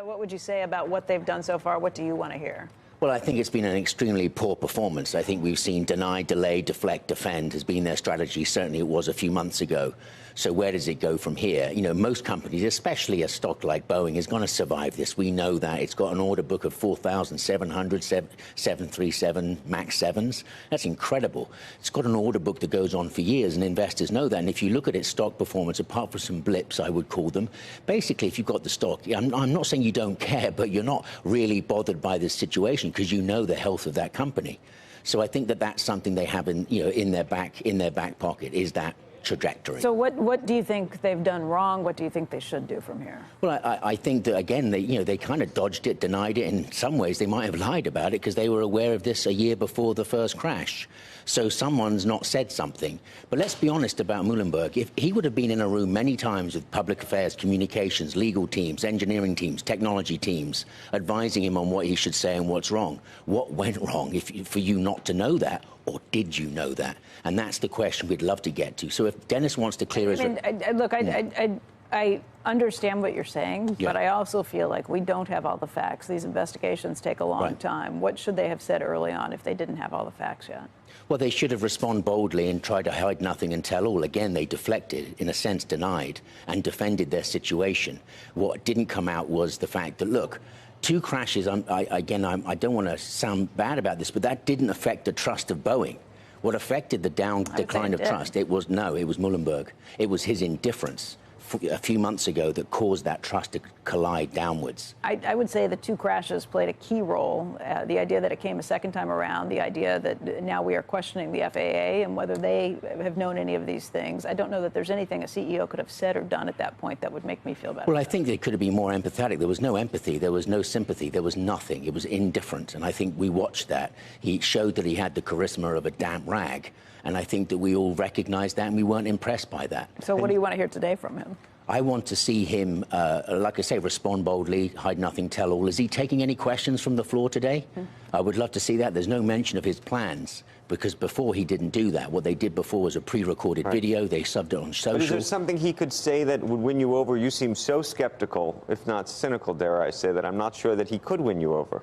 What would you say about what they've done so far? What do you want to hear? Well, I think it's been an extremely poor performance. I think we've seen deny, delay, deflect, defend has been their strategy. Certainly it was a few months ago. So where does it go from here? You know, most companies, especially a stock like Boeing, is going to survive this. We know that. It's got an order book of 4,700 737 MAX 7s. That's incredible. It's got an order book that goes on for years, and investors know that. And if you look at its stock performance, apart from some blips, I would call them, basically, if you've got the stock, I'm not saying you don't care, but you're not really bothered by this situation because you know the health of that company. So I think that that's something they have in their back pocket, is that trajectory. So what do you think they've done wrong? What do you think they should do from here? Well, I think that, again, they kind of dodged it, denied it. In some ways, they might have lied about it because they were aware of this a year before the first crash. So someone's not said something. But let's be honest about Muilenburg. If he would have been in a room many times with public affairs, communications, legal teams, engineering teams, technology teams, advising him on what he should say and what's wrong, what went wrong for you not to know that? Or did you know that? And that's the question we'd love to get to. So if Dennis wants to clear his... I understand what you're saying, Yeah. but I also feel like we don't have all the facts. These investigations take a long time. What should they have said early on if they didn't have all the facts yet? Well, they should have responded boldly and tried to hide nothing and tell all. Again, they deflected, in a sense denied, and defended their situation. What didn't come out was the fact that, look, two crashes, I don't want to sound bad about this, but that didn't affect the trust of Boeing. What affected the decline of trust, it was Muilenburg. It was his indifference a few months ago that caused that trust to collide downwards. I would say the two crashes played a key role. The idea that it came a second time around, the idea that now we are questioning the FAA and whether they have known any of these things. I don't know that there's anything a CEO could have said or done at that point that would make me feel better. Well, I think they could have been more empathetic. There was no empathy. There was no sympathy. There was nothing. It was indifferent. And I think we watched that. He showed that he had the charisma of a damp rag. And I think that we all recognized that and we weren't impressed by that. So what do you want to hear today from him? I want to see him, like I say, respond boldly, hide nothing, tell all. Is he taking any questions from the floor today? I would love to see that. There's no mention of his plans, because before he didn't do that. What they did before was a pre-recorded video. They subbed it on social. But is there something he could say that would win you over? You seem so skeptical, if not cynical, dare I say, that I'm not sure that he could win you over.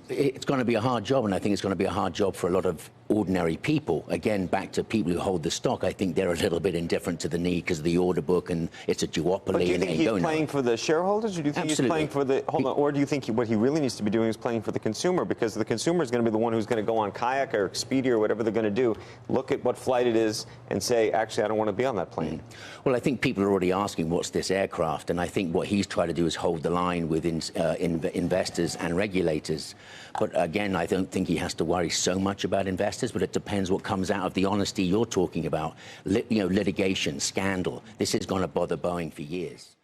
It's going to be a hard job, and I think it's going to be a hard job for a lot of ordinary people. Again, back to people who hold the stock, I think they're a little bit indifferent to the need because of the order book, and it's a duopoly. But do you think he's playing for the shareholders, or do you think he's playing for the... or do you think what he really needs to be doing is playing for the consumer? Because the consumer is going to be the one who's going to go on Kayak or Expedia or whatever they're going to do, look at what flight it is and say, actually, I don't want to be on that plane. Well, I think people are already asking, what's this aircraft? And I think what he's trying to do is hold the line with investors and regulators. But again, I don't think he has to worry so much about investors, but it depends what comes out of the honesty you're talking about. Litigation, scandal. This is going to bother Boeing for years.